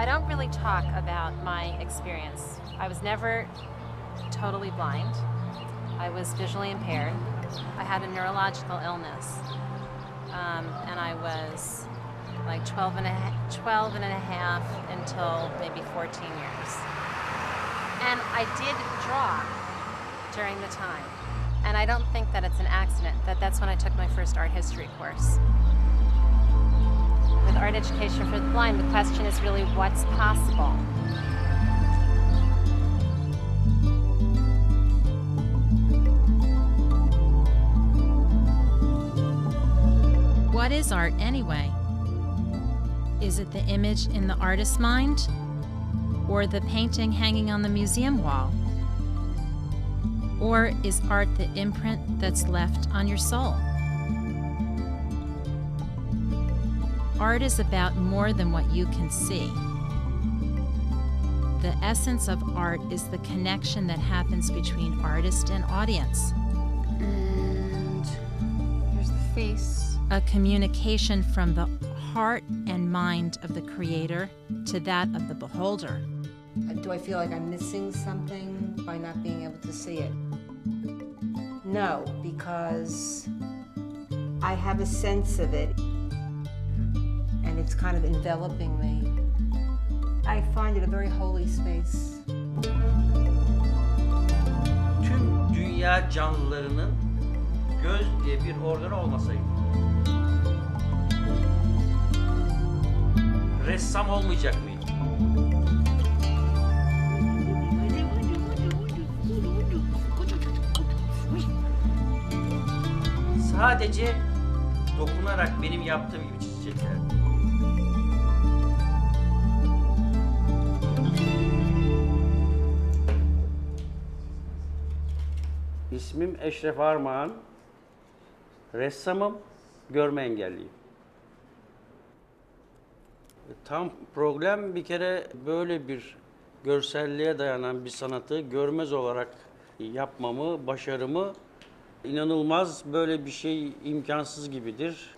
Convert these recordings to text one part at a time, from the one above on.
I don't really talk about my experience. I was never totally blind. I was visually impaired. I had a neurological illness. And I was like 12 and a half until maybe 14 years. And I did draw during the time. And I don't think that it's an accident that that's when I took my first art history course. With art education for the blind, the question is really what's possible. What is art anyway? Is it the image in the artist's mind? Or the painting hanging on the museum wall? Or is art the imprint that's left on your soul? Art is about more than what you can see. The essence of art is the connection that happens between artist and audience. And here's the face. A communication from the heart and mind of the creator to that of the beholder. Do I feel like I'm missing something by not being able to see it? No, because I have a sense of it, and it's kind of enveloping me. I find it a very holy space. Tüm dünya canlılarının göz diye bir organı olmasaydı, ressam olmayacak mıydı? Sadece dokunarak benim yaptığım gibi çizecekler. İsmim Eşref Armağan. Ressamım, görme engelliyim. Tam problem bir kere böyle bir görselliğe dayanan bir sanatı görmez olarak yapmamı, başarımı inanılmaz, böyle bir şey imkansız gibidir.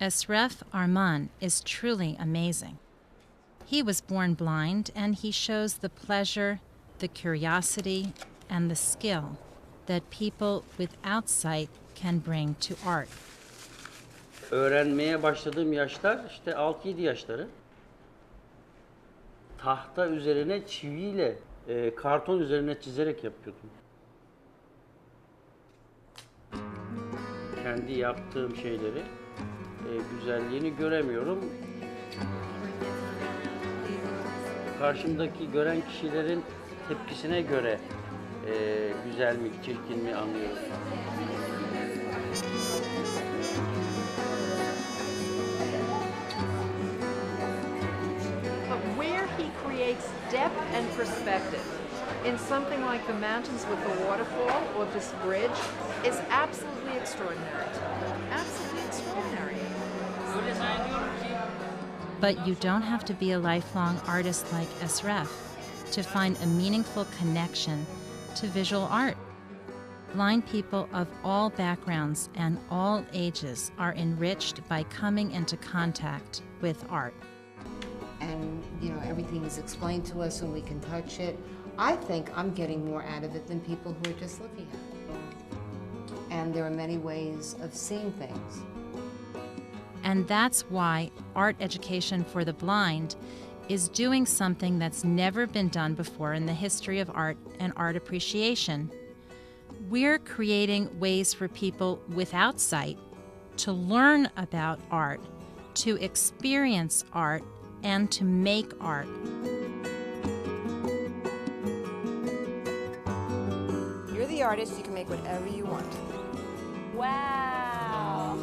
Esref Arman is truly amazing. He was born blind and he shows the pleasure, the curiosity, and the skill that people without sight can bring to art. Öğrenmeye başladığım yaşlar işte 6-7 yaşları. Tahta üzerine çiviyle, karton üzerine çizerek yapıyordum. Kendi yaptığım şeyleri, güzelliğini göremiyorum. Karşımdaki gören kişilerin tepkisine göre güzel mi, çirkin mi anlıyorum. But where he creates depth and perspective in something like the mountains with the waterfall or this bridge is absolutely extraordinary. Absolutely extraordinary. But you don't have to be a lifelong artist like Esref to find a meaningful connection to visual art. Blind people of all backgrounds and all ages are enriched by coming into contact with art. And, you know, everything is explained to us and we can touch it. I think I'm getting more out of it than people who are just looking at it. And there are many ways of seeing things. And that's why art education for the blind is doing something that's never been done before in the history of art and art appreciation. We're creating ways for people without sight to learn about art, to experience art, and to make art. You're the artist, you can make whatever you want. Wow!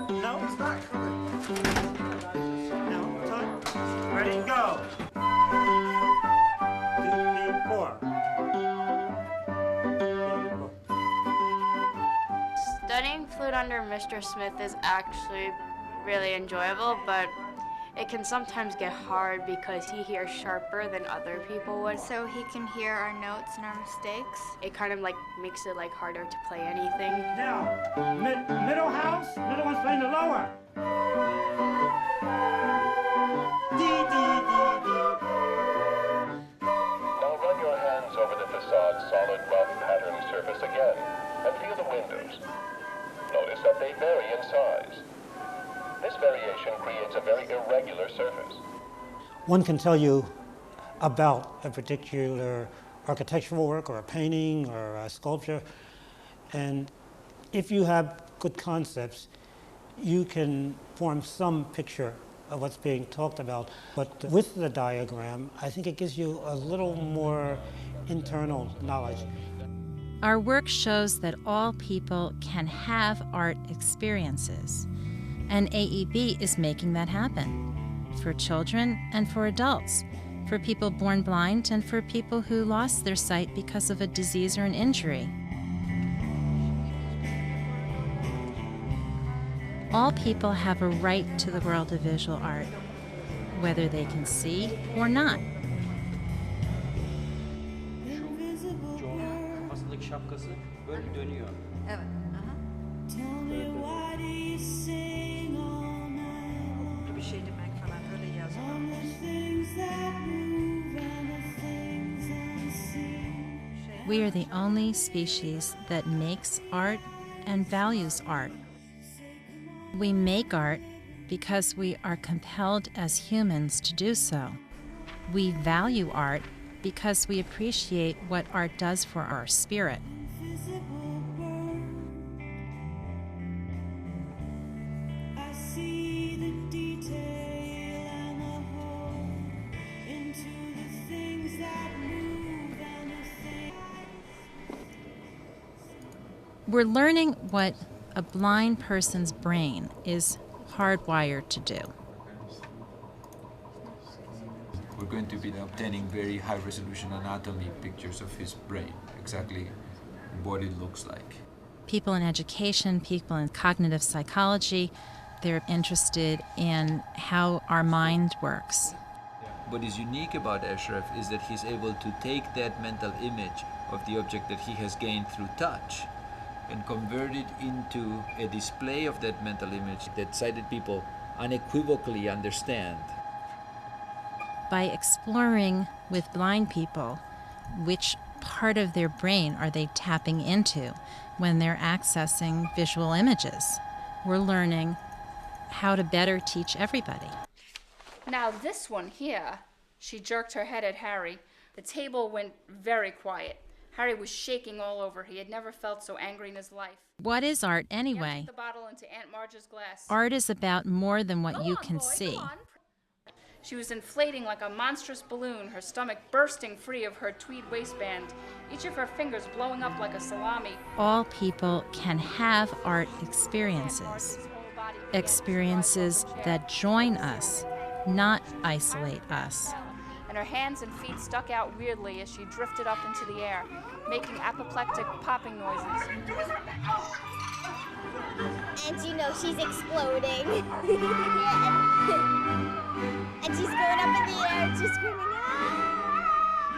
No, it's not coming. No, time. Ready, go. 2, 3, 4. Studying flute under Mr. Smith is actually really enjoyable, but It can sometimes get hard because he hears sharper than other people would. So he can hear our notes and our mistakes. It kind of like makes it like harder to play anything. Now, middle house, middle one's playing the lower. D, D, D, D. Now run your hands over the facade's solid rough pattern surface again and feel the windows. Notice that they vary in size. This variation creates a very irregular surface. One can tell you about a particular architectural work or a painting or a sculpture, and if you have good concepts, you can form some picture of what's being talked about. But with the diagram, I think it gives you a little more internal knowledge. Our work shows that all people can have art experiences, and AEB is making that happen for children and for adults, for people born blind and for people who lost their sight because of a disease or an injury. All people have a right to the world of visual art, whether they can see or not. Kafasındaki şapkası böyle dönüyor. Evet. Bir şey demek falan öyle yazıyor. We are the only species that makes art and values art. We make art because we are compelled as humans to do so. We value art because we appreciate what art does for our spirit. We're learning what a blind person's brain is hardwired to do. We're going to be obtaining very high-resolution anatomy pictures of his brain, exactly what it looks like. People in education, people in cognitive psychology, they're interested in how our mind works. What is unique about Ashraf is that he's able to take that mental image of the object that he has gained through touch and convert it into a display of that mental image that sighted people unequivocally understand. By exploring with blind people which part of their brain are they tapping into when they're accessing visual images, we're learning how to better teach everybody. Now this one here, she jerked her head at Harry. The table went very quiet. Harry was shaking all over. He had never felt so angry in his life. What is art He anyway? emptied the bottle into Aunt Marge's glass. Art is about more than what Go you on, can boy, see. go on. She was inflating like a monstrous balloon, her stomach bursting free of her tweed waistband, each of her fingers blowing up like a salami. All people can have art experiences, Marge's whole body began to experiences slide over the chair. that join us, not isolate us. And her hands and feet stuck out weirdly as she drifted up into the air, making apoplectic popping noises. And you know she's exploding. And she's going up in the air and she's screaming, ah!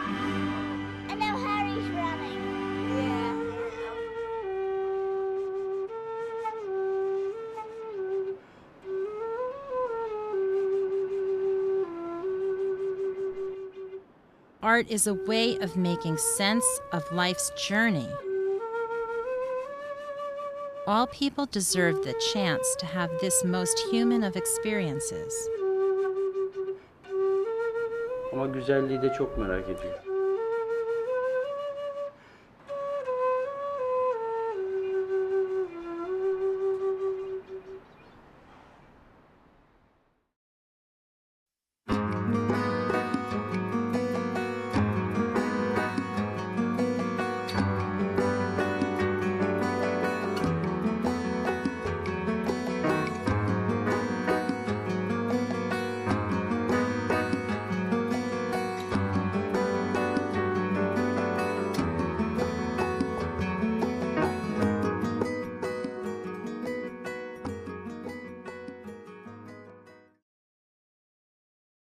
And now Harry's running. Art is a way of making sense of life's journey. All people deserve the chance to have this most human of experiences. Ama güzelliği de çok merak ediyor.